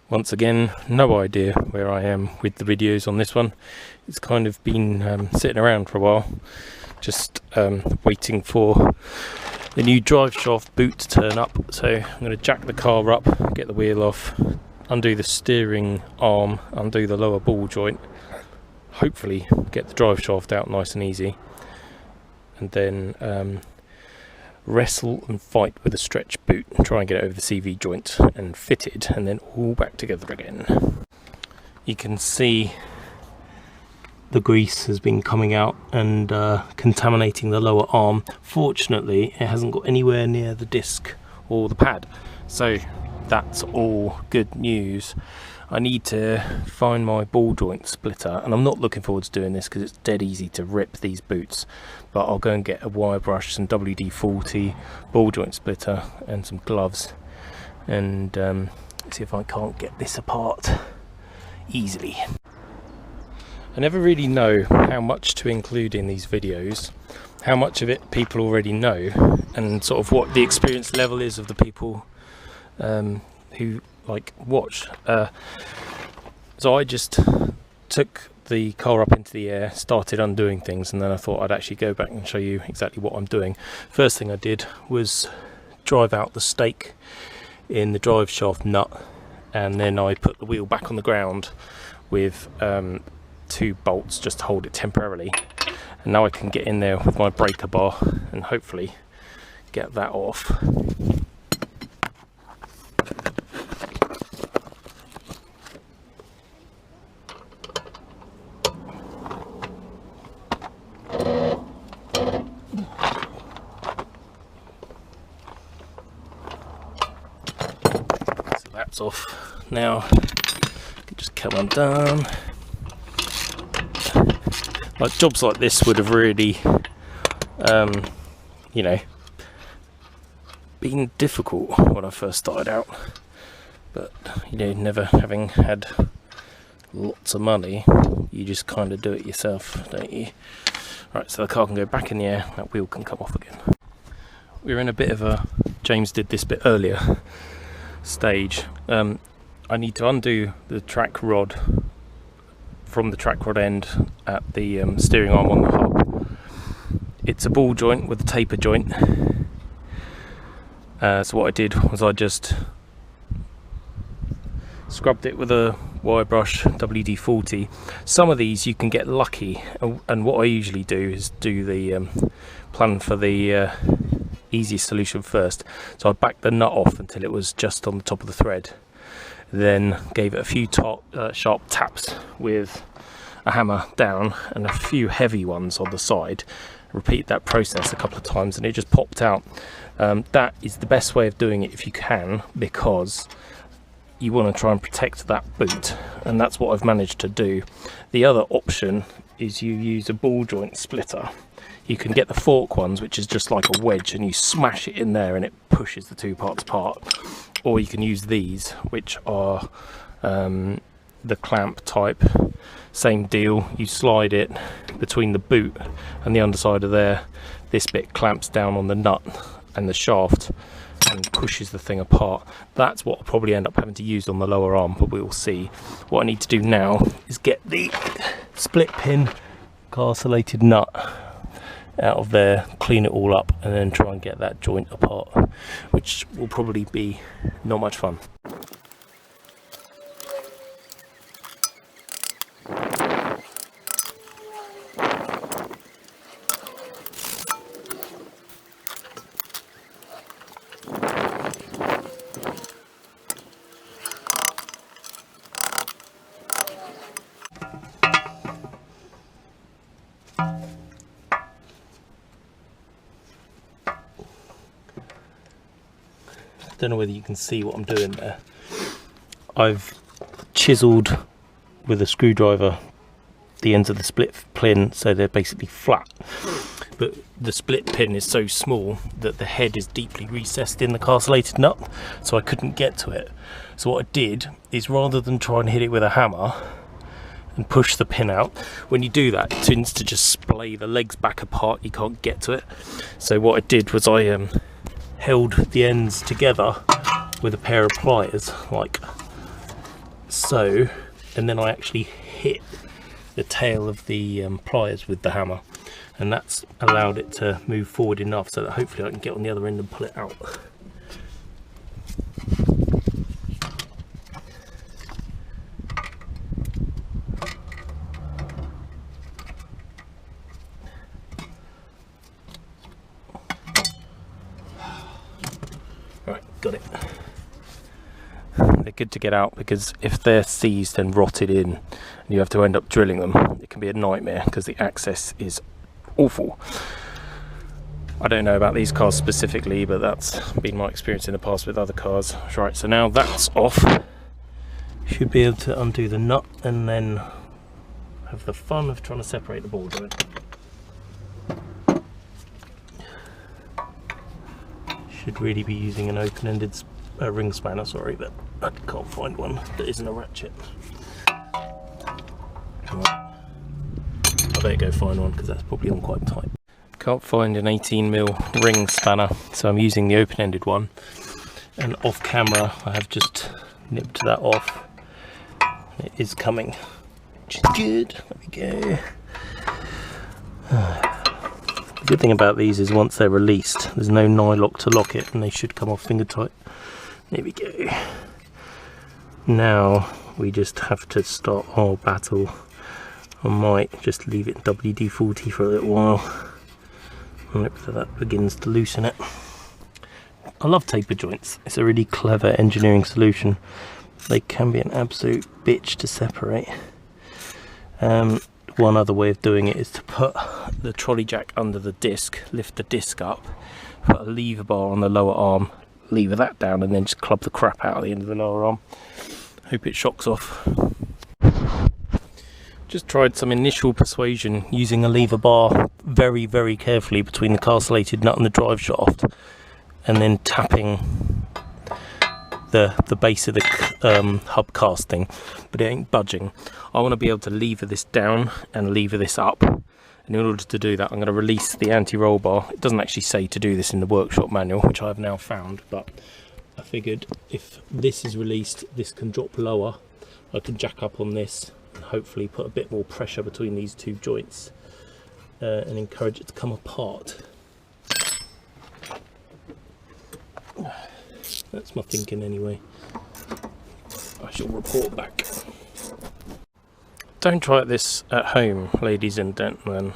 Once again, no idea where I am with the videos on this one. It's kind of been sitting around for a while, just waiting for the new drive shaft boot to turn up. So I'm going to jack the car up, get the wheel off, undo the steering arm, undo the lower ball joint, hopefully get the drive shaft out nice and easy, and then wrestle and fight with a stretch boot and try and get it over the CV joint and fitted, and then all back together again. You can see the grease has been coming out and contaminating the lower arm. Fortunately, it hasn't got anywhere near the disc or the pad, so that's all good news. I need to find my ball joint splitter, and I'm not looking forward to doing this because it's dead easy to rip these boots, but I'll go and get a wire brush, some WD-40, ball joint splitter and some gloves, and see if I can't get this apart easily. I never really know how much to include in these videos, how much of it people already know, and sort of what the experience level is of the people who watch. So I just took the car up into the air, started undoing things, and then I thought I'd actually go back and show you exactly what I'm doing. First thing I did was drive out the stake in the drive shaft nut, and then I put the wheel back on the ground with 2 bolts just to hold it temporarily, and now I can get in there with my breaker bar and hopefully get that off. That's off now. Can just come undone. Like, jobs like this would have really you know, been difficult when I first started out, but you know, never having had lots of money, you just kind of do it yourself, don't you? Right, so the car can go back in the air, that wheel can come off again. We're in a bit of a James did this bit earlier stage. I need to undo the track rod from the track rod end at the steering arm on the hub. It's a ball joint with a taper joint. So what I did was I just scrubbed it with a wire brush, WD-40. Some of these you can get lucky, and what I usually do is do the plan for the easiest solution first. So I backed the nut off until it was just on the top of the thread, then gave it a few sharp taps with a hammer down and a few heavy ones on the side. Repeat that process a couple of times and it just popped out. That is the best way of doing it if you can, because you want to try and protect that boot, and that's what I've managed to do. The other option is you use a ball joint splitter. You can get the fork ones, which is just like a wedge, and you smash it in there and it pushes the 2 parts apart, or you can use these, which are the clamp type. Same deal, you slide it between the boot and the underside of there. This bit clamps down on the nut and the shaft and pushes the thing apart. That's what I'll probably end up having to use on the lower arm, but we will see. What I need to do now is get the split pin carcellated nut out of there, clean it all up, and then try and get that joint apart, which will probably be not much fun. Don't know whether you can see what I'm doing there. I've chiseled with a screwdriver the ends of the split pin so they're basically flat, but the split pin is so small that the head is deeply recessed in the carcellated nut, so I couldn't get to it. So what I did is, rather than try and hit it with a hammer and push the pin out, when you do that it tends to just splay the legs back apart, you can't get to it. So what I did was I held the ends together with a pair of pliers, like so, and then I actually hit the tail of the pliers with the hammer, and that's allowed it to move forward enough so that hopefully I can get on the other end and pull it out. Right, got it. They're good to get out, because if they're seized and rotted in and you have to end up drilling them, it can be a nightmare because the access is awful. I don't know about these cars specifically, but that's been my experience in the past with other cars. Right, so now that's off, should be able to undo the nut and then have the fun of trying to separate the ball joint. Should really be using an open-ended ring spanner, sorry, but I can't find one that isn't a ratchet. Right. I better go find one because that's probably on quite tight. Can't find an 18mm ring spanner, so I'm using the open-ended one, and off camera I have just nipped that off. It is coming, which is good. There we go. The good thing about these is once they're released, there's no nylock to lock it, and they should come off finger tight. There we go. Now we just have to start our battle. I might just leave it WD-40 for a little while and look that that begins to loosen it. I love taper joints. It's a really clever engineering solution. They can be an absolute bitch to separate. One other way of doing it is to put the trolley jack under the disc, lift the disc up, put a lever bar on the lower arm, lever that down, and then just club the crap out of the end of the lower arm. Hope it shocks off. Just tried some initial persuasion using a lever bar very, very carefully between the castellated nut and the drive shaft, and then tapping the base of the hub casting, but it ain't budging. I want to be able to lever this down and lever this up, and in order to do that I'm going to release the anti-roll bar. It doesn't actually say to do this in the workshop manual, which I have now found, but I figured if this is released, this can drop lower. I can jack up on this and hopefully put a bit more pressure between these two joints and encourage it to come apart. That's my thinking anyway. I shall report back. Don't try this at home, ladies and gentlemen.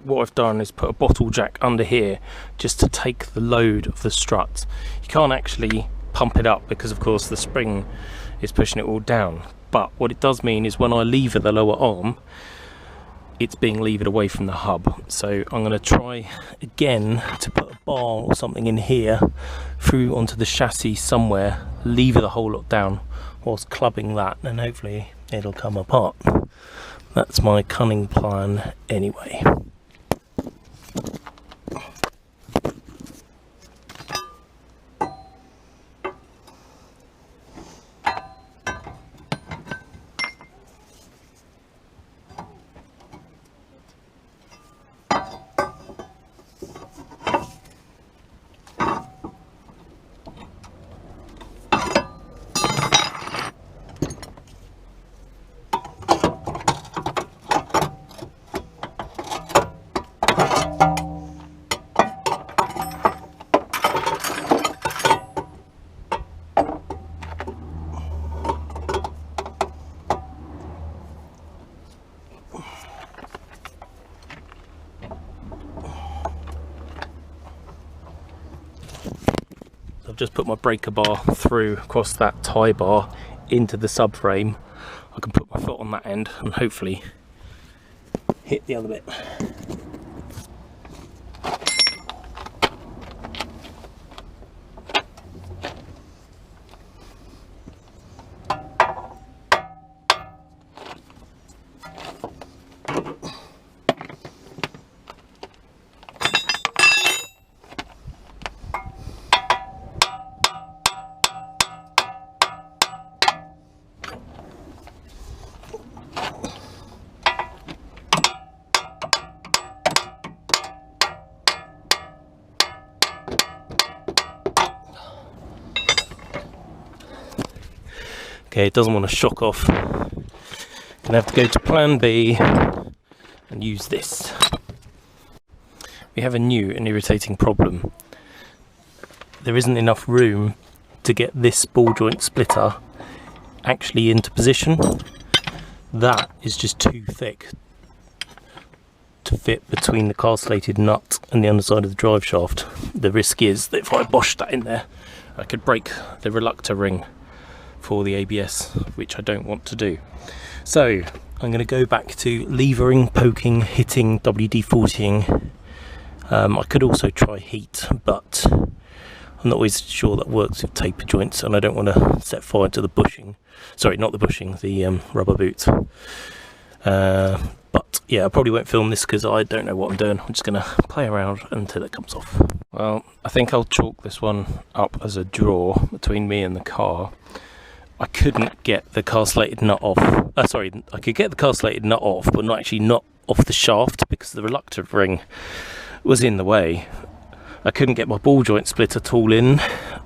What I've done is put a bottle jack under here just to take the load of the strut. You can't actually pump it up because of course the spring is pushing it all down, but what it does mean is when I lever the lower arm, it's being levered away from the hub. So I'm going to try again to put a bar or something in here through onto the chassis somewhere, lever the whole lot down whilst clubbing that, and hopefully it'll come apart. That's my cunning plan anyway. I've just put my breaker bar through across that tie bar into the subframe. I can put my foot on that end and hopefully hit the other bit. Okay, it doesn't want to shock off. Gonna have to go to plan B and use this. We have a new and irritating problem. There isn't enough room to get this ball joint splitter actually into position. That is just too thick to fit between the castellated nut and the underside of the drive shaft. The risk is that if I bosh that in there, I could break the reluctor ring for the ABS, which I don't want to do. So I'm going to go back to levering, poking, hitting, WD-40ing. I could also try heat, but I'm not always sure that works with taper joints, and I don't want to set fire to the bushing. Sorry, not the bushing, the rubber boot. But yeah, I probably won't film this because I don't know what I'm doing. I'm just going to play around until it comes off. Well, I think I'll chalk this one up as a draw between me and the car. I couldn't get the castellated nut off. I could get the castellated nut off, but not off the shaft because the reluctor ring was in the way. I couldn't get my ball joint splitter tool in.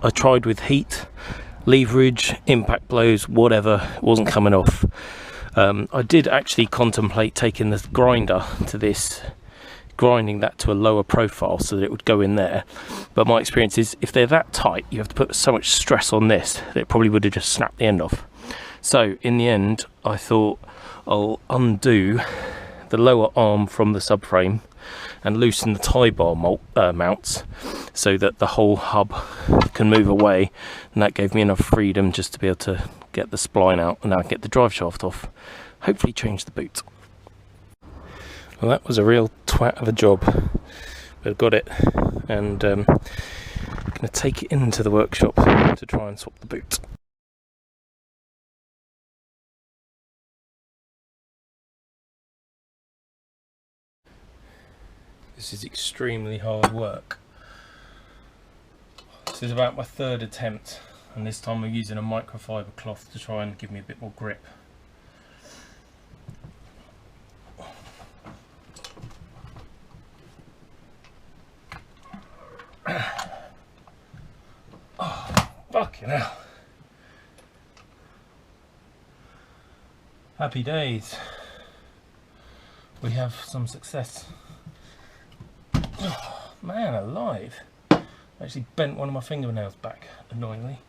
I tried with heat, leverage, impact blows, whatever, it wasn't coming off. I did actually contemplate taking the grinder to this, grinding that to a lower profile so that it would go in there, but my experience is if they're that tight you have to put so much stress on this that it probably would have just snapped the end off. So in the end I thought I'll undo the lower arm from the subframe and loosen the tie bar mounts so that the whole hub can move away, and that gave me enough freedom just to be able to get the spline out and now get the drive shaft off, hopefully change the boot. Well, that was a real twat of a job, but I got it, and I'm going to take it into the workshop to try and swap the boot. This is extremely hard work. This is about my third attempt, and this time I'm using a microfiber cloth to try and give me a bit more grip. Oh, fucking hell. Happy days. We have some success. Oh, man alive. I actually bent one of my fingernails back, annoyingly.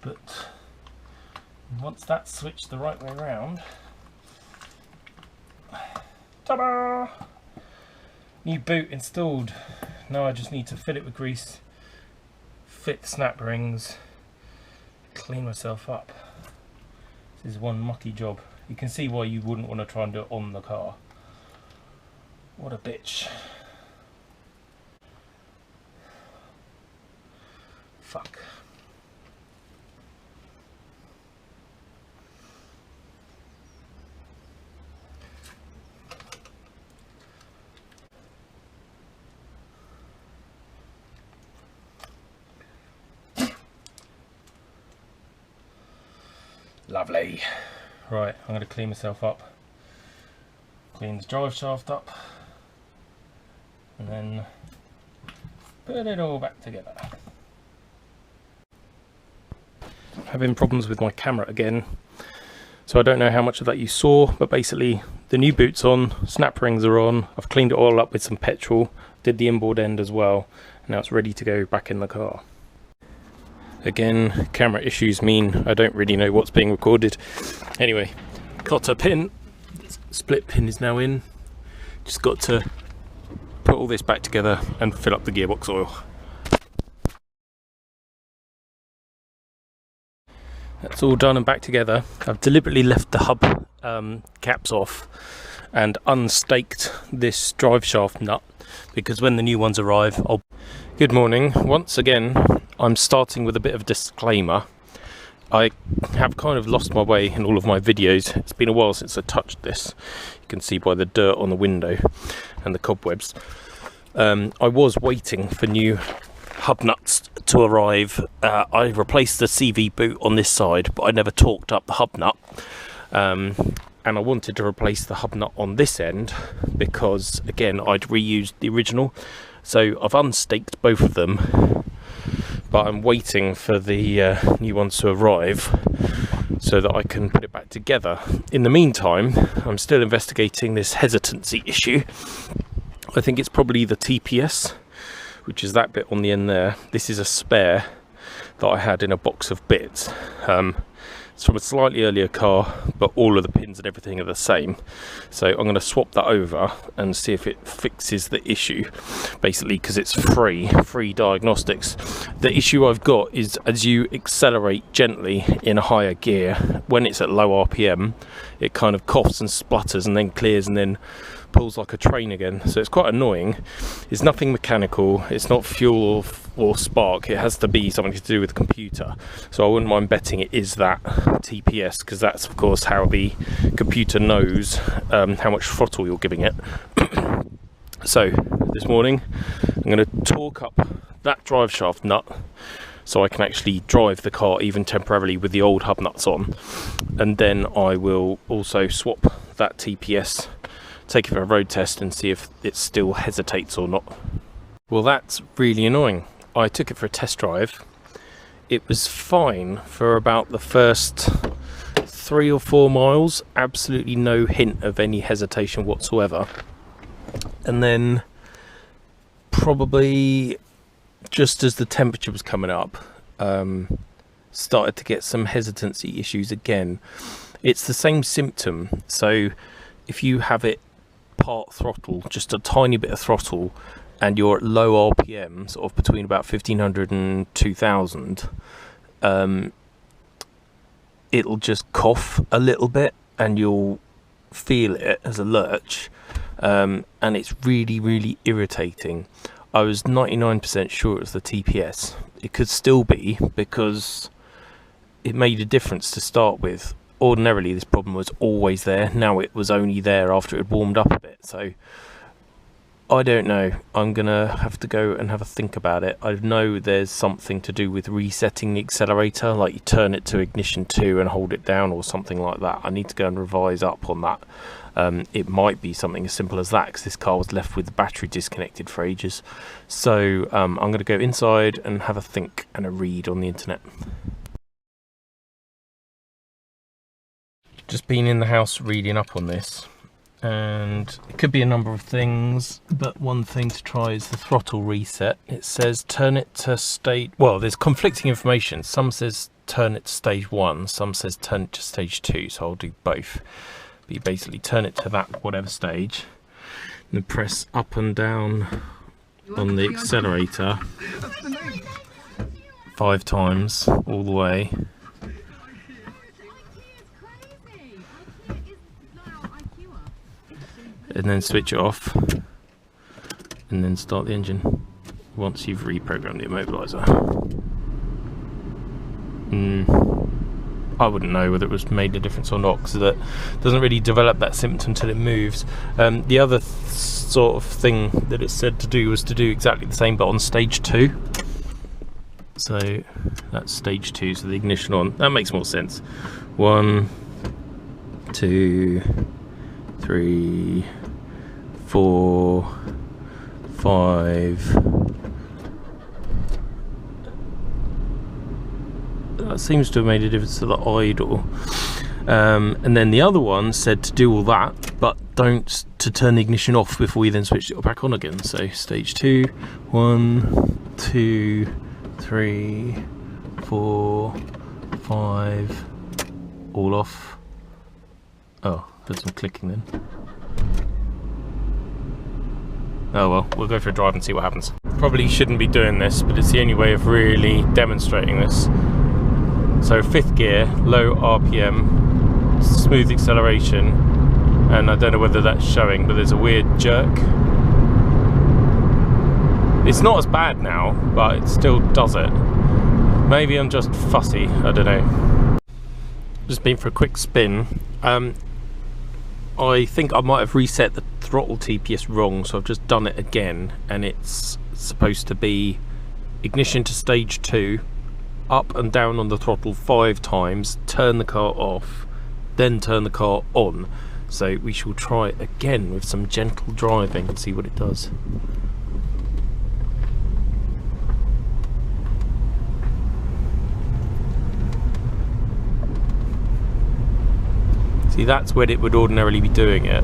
But once that's switched the right way around, ta-da! New boot installed. Now I just need to fill it with grease, fit the snap rings, clean myself up. This is one mucky job. You can see why you wouldn't want to try and do it on the car. What a bitch. Fuck. Lovely. Right, I'm going to clean myself up. Clean the drive shaft up. And then put it all back together. Having problems with my camera again, so I don't know how much of that you saw, but basically the new boot's on, snap rings are on, I've cleaned it all up with some petrol, did the inboard end as well, and now it's ready to go back in the car. Again, camera issues mean I don't really know what's being recorded. Anyway, got a pin, split pin is now in, just got to put all this back together and fill up the gearbox oil. That's all done and back together. I've deliberately left the hub caps off and unstaked this drive shaft nut because when the new ones arrive, I'll... Good morning. Once again, I'm starting with a bit of a disclaimer. I have kind of lost my way in all of my videos. It's been a while since I touched this. You can see by the dirt on the window and the cobwebs. I was waiting for new hub nuts to arrive. I replaced the CV boot on this side, but I never torqued up the hub nut, and I wanted to replace the hub nut on this end because again I'd reused the original, so I've unstaked both of them, but I'm waiting for the new ones to arrive. so that I can put it back together. In the meantime, I'm still investigating this hesitancy issue. I think it's probably the TPS, which is that bit on the end there. This is a spare that I had in a box of bits. It's from a slightly earlier car, but all of the pins and everything are the same. So I'm going to swap that over and see if it fixes the issue, basically, because it's free diagnostics. The issue I've got is as you accelerate gently in a higher gear, when it's at low RPM, it kind of coughs and splutters and then clears and then pulls like a train again. So it's quite annoying. It's nothing mechanical, it's not fuel or spark, it has to be something to do with the computer. So I wouldn't mind betting it is that TPS, because that's of course how the computer knows how much throttle you're giving it. So this morning I'm going to torque up that drive shaft nut so I can actually drive the car even temporarily with the old hub nuts on, and then I will also swap that TPS, take it for a road test and see if it still hesitates or not. Well, that's really annoying. I took it for a test drive. It was fine for about the first 3 or 4 miles, absolutely no hint of any hesitation whatsoever. And then probably just as the temperature was coming up, started to get some hesitancy issues again. It's the same symptom. So if you have it part throttle, just a tiny bit of throttle, and you're at low RPM, sort of between about 1500 and 2000, it'll just cough a little bit and you'll feel it as a lurch, and it's really irritating. I was 99% sure it was the TPS. It could still be, because it made a difference to start with. Ordinarily this problem was always there, now it was only there after it had warmed up a bit. So I don't know, I'm gonna have to go and have a think about it. I know there's something to do with resetting the accelerator, like you turn it to ignition 2 and hold it down or something like that. I need to go and revise up on that. It might be something as simple as that, because this car was left with the battery disconnected for ages. So I'm going to go inside and have a think and a read on the internet. Just been in the house reading up on this, and it could be a number of things, but one thing to try is the throttle reset. It says turn it to stage, well, there's conflicting information. Some says turn it to stage 1, some says turn it to stage 2, so I'll do both. But you basically turn it to that whatever stage, and then press up and down on the accelerator 5 times all the way. And then switch it off, and then start the engine once you've reprogrammed the immobiliser. I wouldn't know whether it was made a difference or not, because that doesn't really develop that symptom until it moves. The other sort of thing that it said to do was to do exactly the same, but on stage 2. So that's stage 2, so the ignition on. That makes more sense. 1, 2, 3, 4, 5. That seems to have made a difference to the idle. And then the other one said to do all that, but don't to turn the ignition off before you then switch it back on again. So stage 2, 1, 2, 3, 4, 5, all off. Oh, there's some clicking then. Oh well, we'll go for a drive and see what happens. Probably shouldn't be doing this, but it's the only way of really demonstrating this. So 5th gear, low RPM, smooth acceleration, and I don't know whether that's showing, but there's a weird jerk. It's not as bad now, but it still does it. Maybe I'm just fussy, I don't know. Just been for a quick spin. I think I might have reset the throttle TPS wrong, so I've just done it again, and it's supposed to be ignition to stage 2, up and down on the throttle 5 times, turn the car off, then turn the car on. So we shall try it again with some gentle driving and see what it does. See, that's where it would ordinarily be doing it.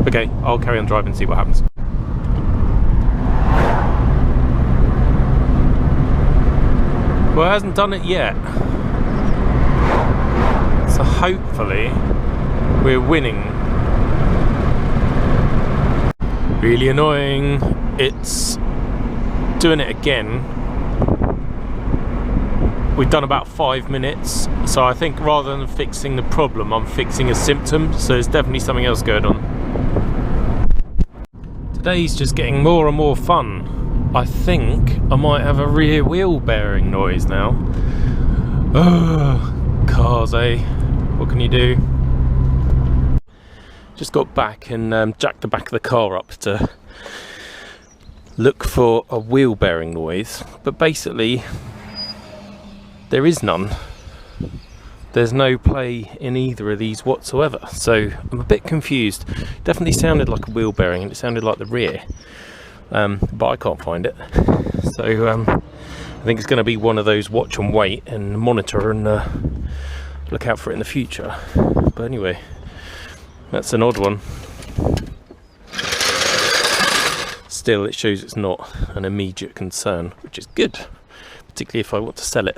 Okay, I'll carry on driving and see what happens. Well, it hasn't done it yet. So hopefully we're winning. Really annoying. It's doing it again. We've done about 5 minutes, so I think rather than fixing the problem, I'm fixing a symptom, so there's definitely something else going on. Today's just getting more and more fun. I think I might have a rear wheel bearing noise now. Ugh, cars, eh? What can you do? Just got back and jacked the back of the car up to look for a wheel bearing noise, but basically there is none. There's no play in either of these whatsoever, so I'm a bit confused. Definitely sounded like a wheel bearing and it sounded like the rear, but I can't find it. So I think it's going to be one of those watch and wait and monitor and look out for it in the future. But anyway, that's an odd one. Still, it shows it's not an immediate concern, which is good, particularly if I want to sell it.